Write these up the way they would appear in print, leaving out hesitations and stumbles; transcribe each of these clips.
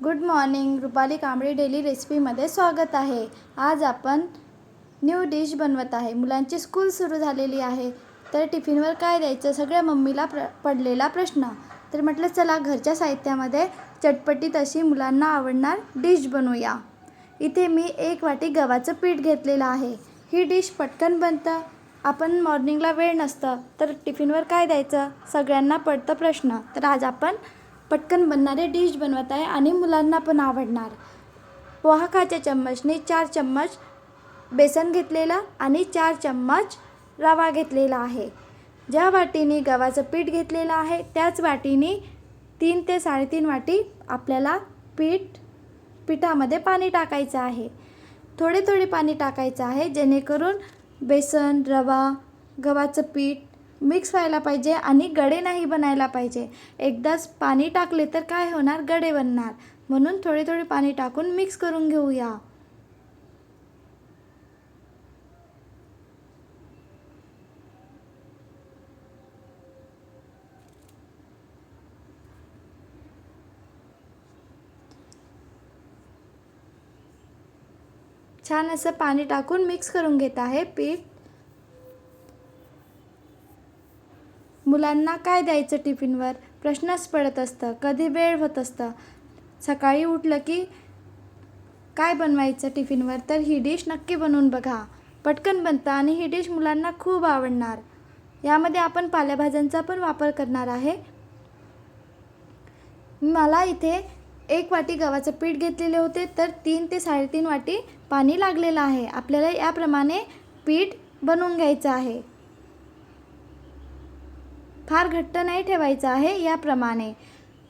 Good morning. Rupali Kamble daily रेसिपीमध्ये स्वागत आहे. आज आपण न्यू डिश बनवत आहे. मुलांची स्कूल सुरू झालेली आहे, तर टिफिनवर काय द्यायचं सगळ्या मम्मीला पडलेला प्रश्न. तर म्हटलं चला घरच्या साहित्यामध्ये चटपटीत अशी मुलांना आवडणार डिश बनवूया. इथे मी 1 वाटी गव्हाचं पीठ घेतलेलं आहे. ही डिश पटकन बनतं. आपण मॉर्निंगला वेळ नसतं तर टिफिनवर काय द्यायचं सगळ्यांना पडतं प्रश्न. तर आज आपण पटकन बनणारे डिश बनवत आहे आणि मुलांना पण आवडणार. पोहा खाच्या चम्मचने 4 चम्मच बेसन घेतलेला आणि 4 चम्मच रवा घेतलेला आहे. ज्या वाटीने गव्हाचं पीठ घेतलेलं आहे त्याच वाटीने 3 ते 3.5 वाटी आपल्याला पिठामध्ये पाणी टाकायचं आहे. थोडे थोडे पाणी टाकायचं आहे जेणेकरून बेसन, रवा, गव्हाचं पीठ मिक्स व्हायला पाहिजे आणि गडे नाही बनायला पाहिजे. एकदाच पाणी टाकले तर काय होणार, गडे बनणार. म्हणून थोडे थोडे पाणी टाकून मिक्स करून घेऊया. छान असं पाणी टाकून मिक्स करून घेत आहे पीठ. मुलांना काय द्यायचं टिफिनवर प्रश्नच पडत असतं. कधी वेळ होत असतं. सकाळी उठलं की काय बनवायचं टिफिनवर, तर ही डिश नक्की बनवून बघा. पटकन बनतं आणि ही डिश मुलांना खूप आवडणार. यामध्ये आपण पालेभाज्यांचा पण वापर करणार आहे. मला इथे 1 वाटी गव्हाचं पीठ घेतलेले होते, तर 3 ते 3.5 वाटी पाणी लागलेलं आहे. आपल्याला याप्रमाणे पीठ बनवून घ्यायचं आहे. फार घट्ट नाही ठेवायचं आहे. याप्रमाणे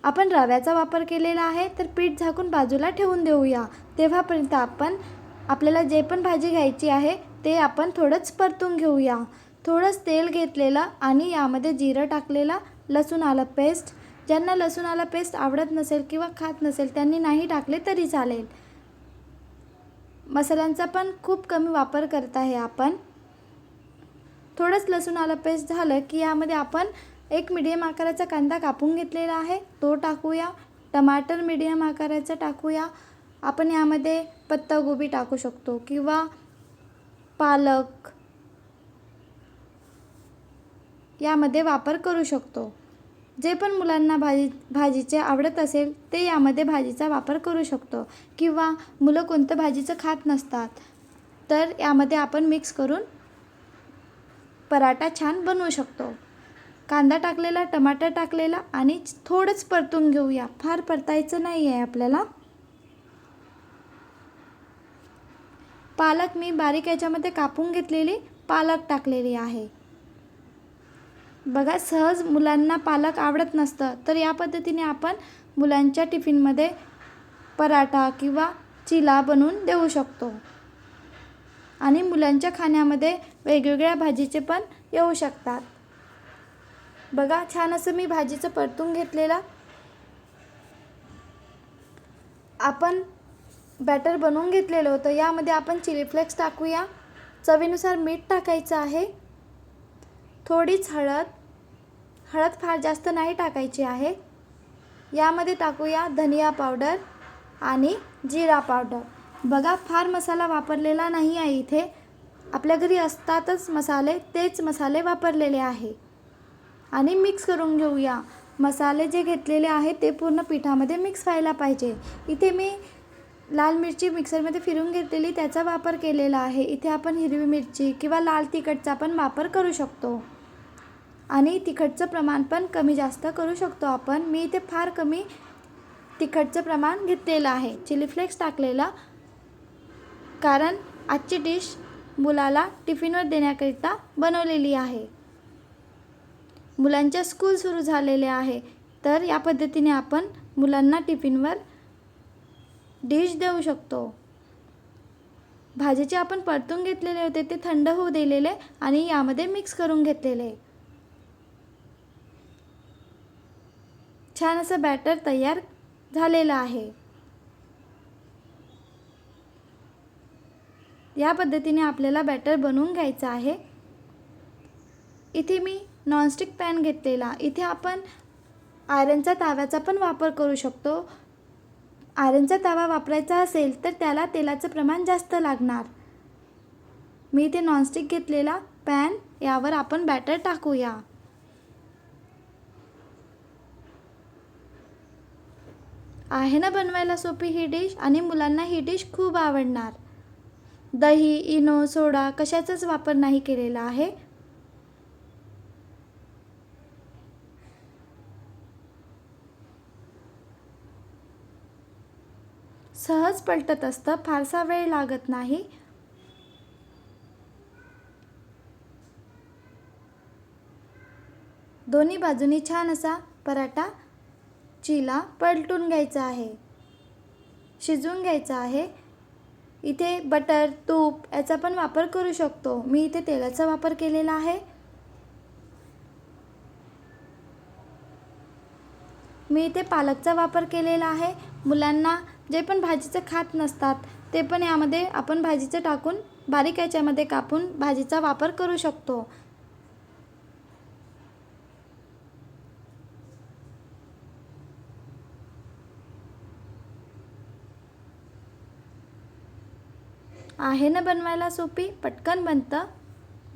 आपण रव्याचा वापर केलेला आहे, तर पीठ झाकून बाजूला ठेवून देऊया. तेव्हापर्यंत आपल्याला जे पण भाजी घ्यायची आहे ते आपण थोडंच परतून घेऊया. थोडंच तेल घेतलेलं आणि यामध्ये जिरं टाकलेलं, लसूण आलं पेस्ट. ज्यांना लसूण आलं पेस्ट आवडत नसेल किंवा खात नसेल त्यांनी नाही टाकले तरी चालेल. मसाल्यांचा पण खूप कमी वापर करत आहे आपण. थोडंच लसूण आलं पेस्ट झालं की यामध्ये आपण एक मीडियम आकाराचा कांदा कापून घेतलेला आहे तो टाकूया. टमाटर मीडियम आकाराचा टाकूया. आपण यामध्ये पत्तागोबी टाकू शकतो किंवा पालक यामध्ये वापर करू शकतो. जे पण मुलांना भाजीचे आवडत असेल ते यामध्ये भाजीचा वापर करू शकतो. किंवा मुलं कोणतं भाजीचं खात नसतात तर यामध्ये आपण मिक्स करून पराठा छान बनवू शकतो. कांदा टाकलेला, टमाटर टाकलेला आणि थोडंच परतून घेऊया. फार परतायचं नाही आहे आपल्याला. पालक मी बारीक याच्यामध्ये कापून घेतलेली पालक टाकलेली आहे. बघा, सहज मुलांना पालक आवडत नसतं तर या पद्धतीने आपण मुलांच्या टिफिनमध्ये पराठा किंवा चिला बनवून देऊ शकतो. आणि मुलांच्या खाण्यामध्ये वेगवेगळ्या भाजीचे पण येऊ शकतात. बघा, छान असं मी भाजीचं परतून घेतलेलं. आपण बॅटर बनवून घेतलेलं होतं. यामध्ये आपण चिली फ्लेक्स टाकूया. चवीनुसार मीठ टाकायचं आहे. थोडीच हळद फार जास्त नाही टाकायची आहे. यामध्ये टाकूया धनिया पावडर आणि जिरा पावडर. बघा, फार मसाला वापरलेला नाही आहे इथे. आपल्या घरी असतातच मसाले, तेच मसाले वापरलेले आहे. आणि मिक्स करून घेऊया. मसाले जे घेतलेले आहे ते पूर्ण पिठामध्ये मिक्स व्हायला पाहिजे. इथे मी लाल मिरची मिक्सरमध्ये फिरून घेतलेली त्याचा वापर केलेला आहे. इथे आपण हिरवी मिरची किंवा लाल तिखटचा पण वापर करू शकतो. आणि तिखटचं प्रमाण पण कमी जास्त करू शकतो आपण. मी इथे फार कमी तिखटचं प्रमाण घेतलेलं आहे. चिली फ्लेक्स टाकलेला, कारण आजची डिश मुलाला टिफिनवर देण्याकरिता बनवलेली आहे. मुलांच्या स्कूल सुरू झालेले आहे तर या पद्धतीने आपण मुलांना टिफिनवर डिश देऊ शकतो. भाजीचे आपण परतून घेतलेले होते ते थंड होऊ दिलेले आणि यामध्ये मिक्स करून घेतलेले. छान असं बॅटर तयार झालेलं आहे. या पद्धतीने आपल्याला बॅटर बनवून घ्यायचं आहे. इथे मी नॉनस्टिक पॅन घेतलेला. इथे आपण आयरनचा ताव्याचा पण वापर करू शकतो. आयरनचा तवा वापरायचा असेल तर त्याला तेलाचं प्रमाण जास्त लागणार. मी इथे नॉनस्टिक घेतलेला पॅन, यावर आपण बॅटर टाकूया. आहे ना बनवायला सोपी ही डिश, आणि मुलांना ही डिश खूप आवडणार. दही, इनो, सोडा कशाचाच वापर नाही केलेला आहे. सहज पलटत असतं, फारसा वेळ लागत नाही. दोन्ही बाजूनी छान असा पराठा चिला पलटून घ्यायचा आहे, शिजवून घ्यायचा आहे. इथे बटर, तूप याचा पण वापर करू शकतो. मी इथे तेलाचा वापर केलेला आहे. मी इथे पालकचा वापर केलेला आहे. मुलांना जे पण भाजीचं खात नसतात ते पण यामध्ये आपण भाजीचं टाकून बारीक याच्यामध्ये कापून भाजीचा वापर करू शकतो. आहे ना बनवायला सोपी, पटकन बनतं.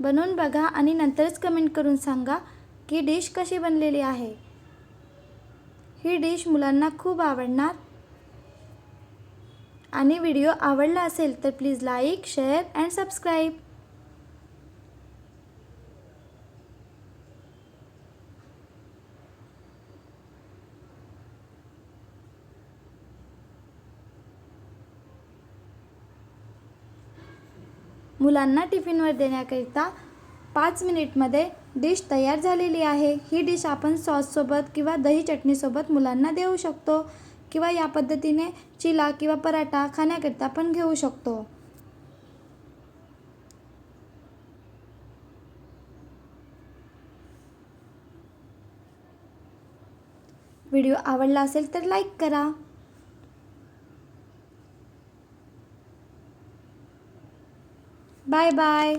बनवून बघा आणि नंतरच कमेंट करून सांगा की डिश कशी बनलेली आहे. ही डिश मुलांना खूप आवडणार. आणि व्हिडिओ आवडला असेल तर please like, share and subscribe. मुलांना टिफिनवर देण्याकरिता 5 मिनिटमध्ये डिश तयार झालेली आहे. ही डिश आपण सॉससोबत किंवा दही चटणीसोबत मुलांना देऊ शकतो, किंवा या पद्धतीने चिला किंवा पराठा खाण्याकरिता पण घेऊ शकतो. व्हिडिओ आवडला असेल तर लाईक करा. Bye bye.